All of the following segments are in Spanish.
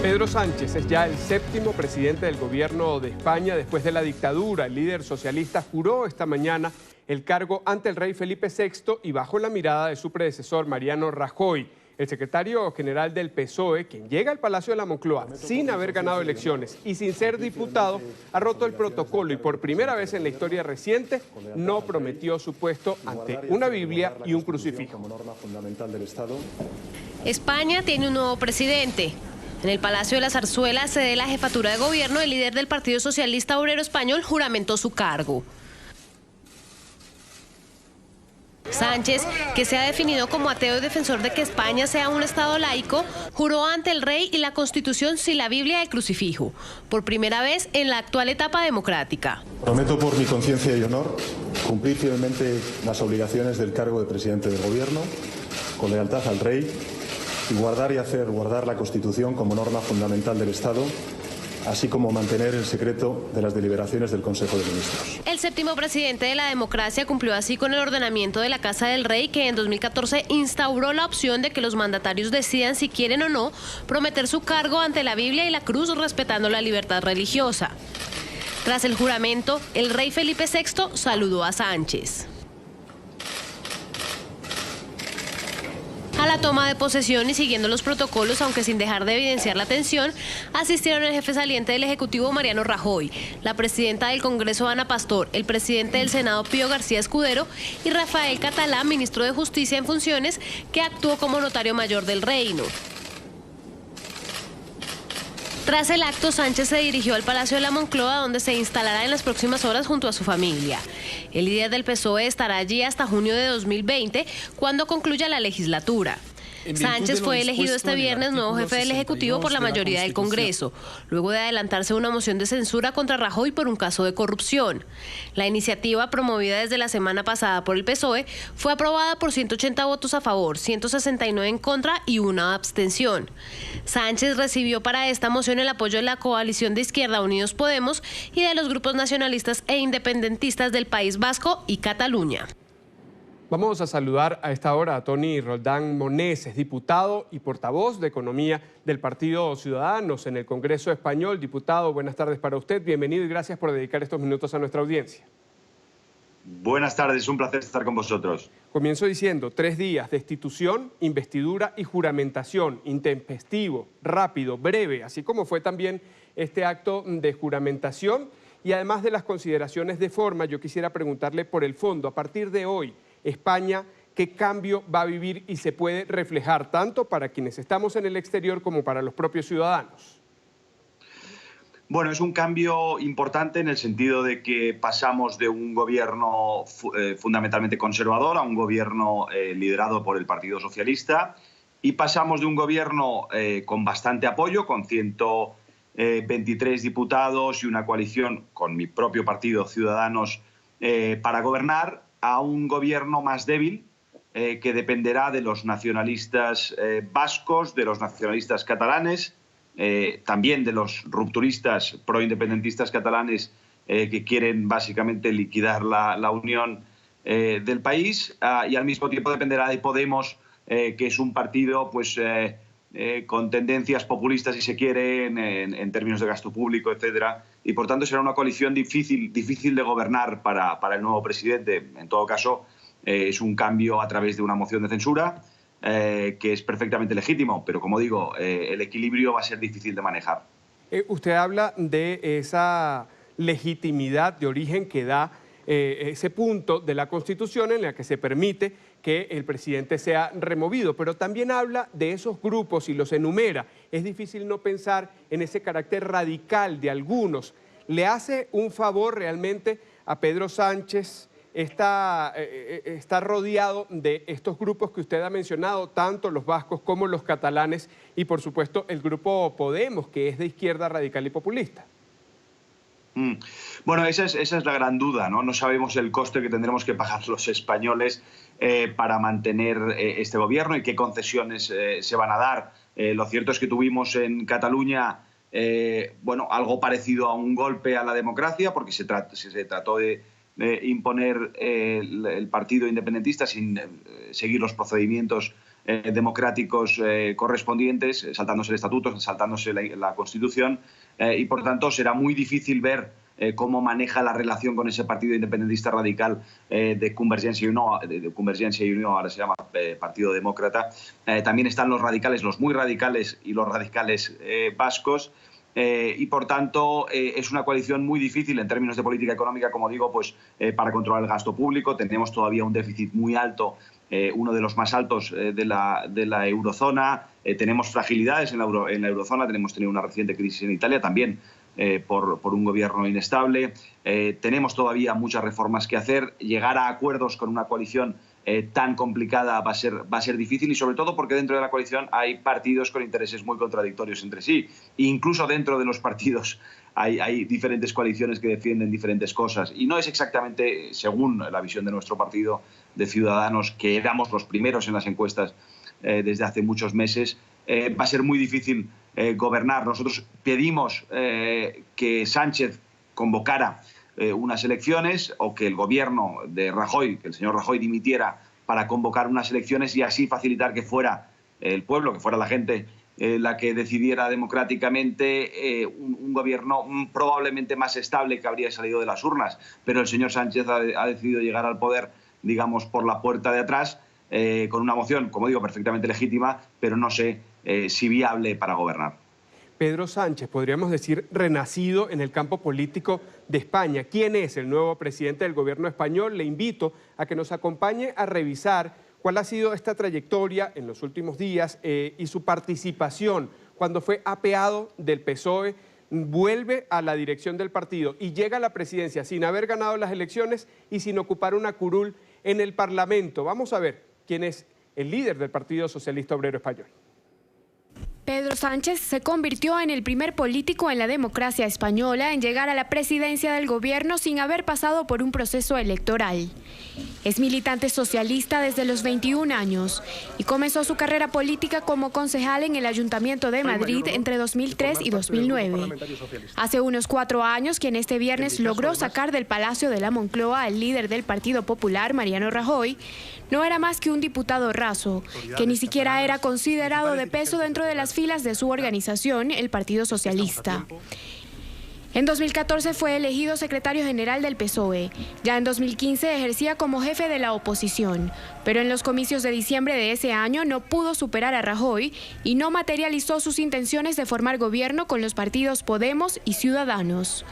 Pedro Sánchez es ya el séptimo presidente del gobierno de España después de la dictadura. El líder socialista juró esta mañana el cargo ante el rey Felipe VI y bajo la mirada de su predecesor Mariano Rajoy. El secretario general del PSOE, quien llega al Palacio de la Moncloa sin haber ganado elecciones y sin ser diputado, ha roto el protocolo y por primera vez en la historia reciente no prometió su puesto ante una Biblia y un crucifijo. España tiene un nuevo presidente. En el Palacio de la Zarzuela, sede de la jefatura de gobierno, el líder del Partido Socialista Obrero Español juramentó su cargo. Sánchez, que se ha definido como ateo y defensor de que España sea un Estado laico, juró ante el rey y la Constitución sin la Biblia y el crucifijo, por primera vez en la actual etapa democrática. Prometo por mi conciencia y honor cumplir fielmente las obligaciones del cargo de presidente del gobierno, con lealtad al rey, y guardar y hacer guardar la Constitución como norma fundamental del Estado, así como mantener el secreto de las deliberaciones del Consejo de Ministros. El séptimo presidente de la democracia cumplió así con el ordenamiento de la Casa del Rey, que en 2014 instauró la opción de que los mandatarios decidan si quieren o no prometer su cargo ante la Biblia y la cruz, respetando la libertad religiosa. Tras el juramento, el rey Felipe VI saludó a Sánchez. A la toma de posesión y siguiendo los protocolos, aunque sin dejar de evidenciar la tensión, asistieron el jefe saliente del Ejecutivo Mariano Rajoy, la presidenta del Congreso Ana Pastor, el presidente del Senado Pío García Escudero y Rafael Catalá, ministro de Justicia en funciones, que actuó como notario mayor del reino. Tras el acto, Sánchez se dirigió al Palacio de la Moncloa, donde se instalará en las próximas horas junto a su familia. El líder del PSOE estará allí hasta junio de 2020, cuando concluya la legislatura. Sánchez fue elegido este viernes nuevo jefe del Ejecutivo por la mayoría del Congreso, luego de adelantarse una moción de censura contra Rajoy por un caso de corrupción. La iniciativa, promovida desde la semana pasada por el PSOE, fue aprobada por 180 votos a favor, 169 en contra y una abstención. Sánchez recibió para esta moción el apoyo de la coalición de izquierda Unidos Podemos y de los grupos nacionalistas e independentistas del País Vasco y Cataluña. Vamos a saludar a esta hora a Toni Roldán Monés, es diputado y portavoz de Economía del Partido Ciudadanos en el Congreso Español. Diputado, buenas tardes para usted, bienvenido y gracias por dedicar estos minutos a nuestra audiencia. Buenas tardes, un placer estar con vosotros. Comienzo diciendo, 3 días, destitución, investidura y juramentación, intempestivo, rápido, breve, así como fue también este acto de juramentación. Y además de las consideraciones de forma, yo quisiera preguntarle por el fondo, a partir de hoy, España, ¿qué cambio va a vivir y se puede reflejar tanto para quienes estamos en el exterior como para los propios ciudadanos? Bueno, es un cambio importante en el sentido de que pasamos de un gobierno fundamentalmente conservador a un gobierno liderado por el Partido Socialista y pasamos de un gobierno con bastante apoyo, con 123 diputados y una coalición con mi propio partido, Ciudadanos, para gobernar, a un gobierno más débil que dependerá de los nacionalistas vascos, de los nacionalistas catalanes, también de los rupturistas proindependentistas catalanes que quieren básicamente liquidar la unión del país, y al mismo tiempo dependerá de Podemos, que es un partido pues, con tendencias populistas, si se quiere, en términos de gasto público, etcétera, y por tanto será una coalición difícil de gobernar para el nuevo presidente. En todo caso, es un cambio a través de una moción de censura que es perfectamente legítimo, pero como digo, el equilibrio va a ser difícil de manejar. Usted habla de esa legitimidad de origen que da ese punto de la Constitución en la que se permite que el presidente sea removido, pero también habla de esos grupos y los enumera. Es difícil no pensar en ese carácter radical de algunos. ¿Le hace un favor realmente a Pedro Sánchez está rodeado de estos grupos que usted ha mencionado, tanto los vascos como los catalanes y por supuesto el grupo Podemos, que es de izquierda radical y populista? Bueno, esa es la gran duda, ¿no? No sabemos el coste que tendremos que pagar los españoles para mantener este gobierno y qué concesiones se van a dar. Lo cierto es que tuvimos en Cataluña bueno, algo parecido a un golpe a la democracia, porque se trató de imponer el partido independentista sin seguir los procedimientos democráticos correspondientes, saltándose el estatuto, saltándose la Constitución, y por tanto será muy difícil ver cómo maneja la relación con ese partido independentista radical de Convergencia i Unió, ahora se llama Partido Demócrata. También están los radicales, los muy radicales y los radicales vascos. Y por tanto es una coalición muy difícil en términos de política económica, como digo, pues para controlar el gasto público. Tenemos todavía un déficit muy alto, uno de los más altos de la eurozona. Tenemos fragilidades en la eurozona, tenemos tenido una reciente crisis en Italia también por un gobierno inestable. Tenemos todavía muchas reformas que hacer. Llegar a acuerdos con una coalición tan complicada va a ser difícil, y sobre todo porque dentro de la coalición hay partidos con intereses muy contradictorios entre sí. Incluso dentro de los partidos hay diferentes coaliciones que defienden diferentes cosas, y no es exactamente, según la visión de nuestro partido de Ciudadanos, que éramos los primeros en las encuestas desde hace muchos meses, va a ser muy difícil gobernar. Nosotros pedimos que Sánchez convocara unas elecciones, o que el gobierno de Rajoy, que el señor Rajoy dimitiera para convocar unas elecciones y así facilitar que fuera el pueblo, que fuera la gente la que decidiera democráticamente un gobierno probablemente más estable que habría salido de las urnas. Pero el señor Sánchez ha decidido llegar al poder, digamos, por la puerta de atrás, con una moción, como digo, perfectamente legítima, pero no sé si viable para gobernar. Pedro Sánchez, podríamos decir, renacido en el campo político de España. ¿Quién es el nuevo presidente del gobierno español? Le invito a que nos acompañe a revisar cuál ha sido esta trayectoria en los últimos días y su participación cuando fue apeado del PSOE, vuelve a la dirección del partido y llega a la presidencia sin haber ganado las elecciones y sin ocupar una curul en el Parlamento. Vamos a ver quién es el líder del Partido Socialista Obrero Español. Pedro Sánchez se convirtió en el primer político en la democracia española en llegar a la presidencia del gobierno sin haber pasado por un proceso electoral. Es militante socialista desde los 21 años y comenzó su carrera política como concejal en el Ayuntamiento de Madrid entre 2003 y 2009. Hace unos 4 años, quien este viernes logró sacar del Palacio de la Moncloa al líder del Partido Popular, Mariano Rajoy, no era más que un diputado raso, que ni siquiera era considerado de peso dentro de las filas de su organización, el Partido Socialista. En 2014 fue elegido secretario general del PSOE. Ya en 2015 ejercía como jefe de la oposición, pero en los comicios de diciembre de ese año no pudo superar a Rajoy y no materializó sus intenciones de formar gobierno con los partidos Podemos y Ciudadanos.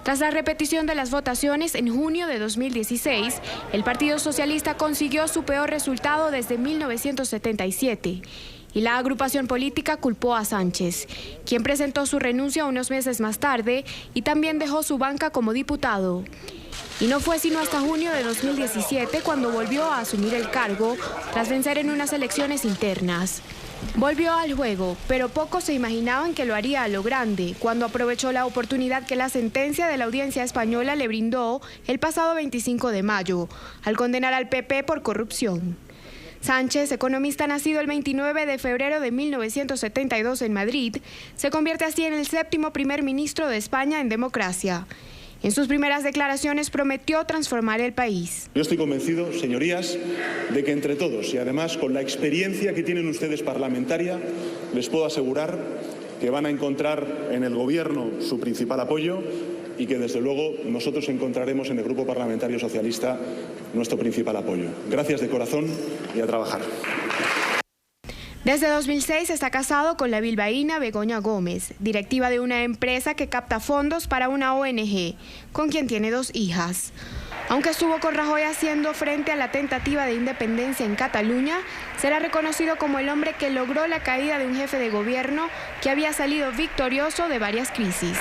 Tras la repetición de las votaciones en junio de 2016, el Partido Socialista consiguió su peor resultado desde 1977. Y la agrupación política culpó a Sánchez, quien presentó su renuncia unos meses más tarde y también dejó su banca como diputado. Y no fue sino hasta junio de 2017 cuando volvió a asumir el cargo tras vencer en unas elecciones internas. Volvió al juego, pero pocos se imaginaban que lo haría a lo grande, cuando aprovechó la oportunidad que la sentencia de la Audiencia Española le brindó el pasado 25 de mayo, al condenar al PP por corrupción. Sánchez, economista nacido el 29 de febrero de 1972 en Madrid, se convierte así en el 7º primer ministro de España en democracia. En sus primeras declaraciones prometió transformar el país. Yo estoy convencido, señorías, de que entre todos y además con la experiencia que tienen ustedes parlamentaria, les puedo asegurar que van a encontrar en el Gobierno su principal apoyo y que desde luego nosotros encontraremos en el Grupo Parlamentario Socialista nuestro principal apoyo. Gracias de corazón y a trabajar. Desde 2006 está casado con la bilbaína Begoña Gómez, directiva de una empresa que capta fondos para una ONG, con quien tiene 2 hijas. Aunque estuvo con Rajoy haciendo frente a la tentativa de independencia en Cataluña, será reconocido como el hombre que logró la caída de un jefe de gobierno que había salido victorioso de varias crisis.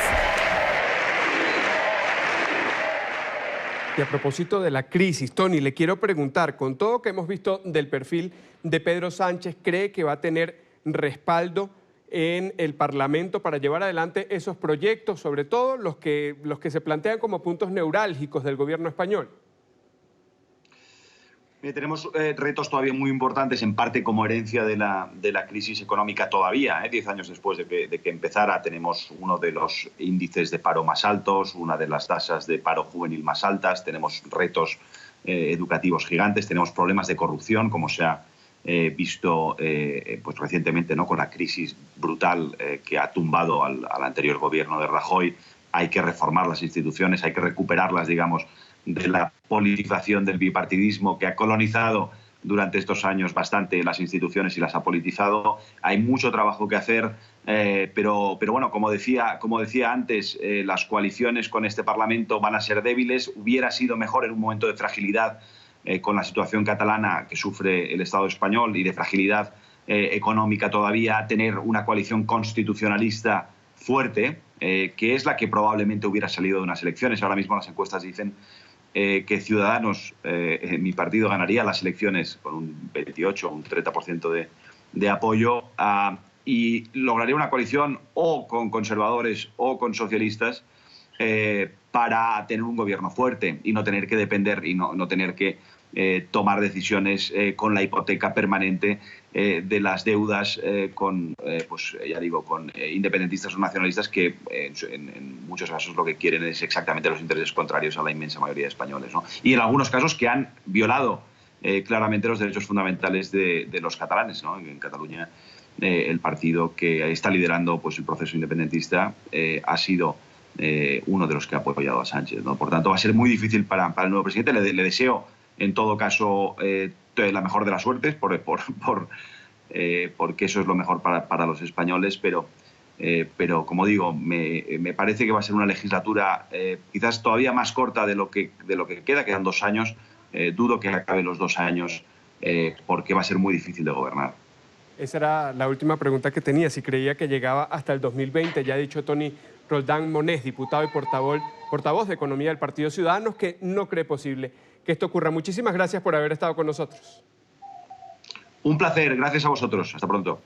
Y a propósito de la crisis, Tony, le quiero preguntar, con todo lo que hemos visto del perfil de Pedro Sánchez, ¿cree que va a tener respaldo en el Parlamento para llevar adelante esos proyectos, sobre todo los que se plantean como puntos neurálgicos del gobierno español? Tenemos retos todavía muy importantes, en parte como herencia de la crisis económica todavía. 10 años después de que empezara, tenemos uno de los índices de paro más altos, una de las tasas de paro juvenil más altas, tenemos retos educativos gigantes, tenemos problemas de corrupción, como se ha visto pues recientemente, ¿no?, con la crisis brutal que ha tumbado al anterior gobierno de Rajoy. Hay que reformar las instituciones, hay que recuperarlas, digamos, de la politización del bipartidismo que ha colonizado durante estos años bastante las instituciones y las ha politizado. Hay mucho trabajo que hacer, pero bueno, como decía antes, las coaliciones con este Parlamento van a ser débiles. Hubiera sido mejor en un momento de fragilidad con la situación catalana que sufre el Estado español y de fragilidad económica todavía, tener una coalición constitucionalista fuerte, que es la que probablemente hubiera salido de unas elecciones. Ahora mismo las encuestas dicen que Ciudadanos, mi partido, ganaría las elecciones con un 28 o un 30% de apoyo y lograría una coalición o con conservadores o con socialistas para tener un gobierno fuerte y no tener que depender y no tener que tomar decisiones con la hipoteca permanente de las deudas con independentistas o nacionalistas que en muchos casos lo que quieren es exactamente los intereses contrarios a la inmensa mayoría de españoles, ¿no? Y en algunos casos que han violado claramente los derechos fundamentales de los catalanes, ¿no? En Cataluña el partido que está liderando pues el proceso independentista ha sido uno de los que ha apoyado a Sánchez, ¿no? Por tanto, va a ser muy difícil para el nuevo presidente. Le deseo, en todo caso, la mejor de las suertes, porque eso es lo mejor para los españoles, pero como digo, me parece que va a ser una legislatura quizás todavía más corta de lo que queda, quedan 2 años. Dudo que acabe los 2 años porque va a ser muy difícil de gobernar. Esa era la última pregunta que tenía, si creía que llegaba hasta el 2020. Ya ha dicho Toni Roldán Monés, diputado y portavoz de Economía del Partido Ciudadanos, que no cree posible que esto ocurra. Muchísimas gracias por haber estado con nosotros. Un placer, gracias a vosotros. Hasta pronto.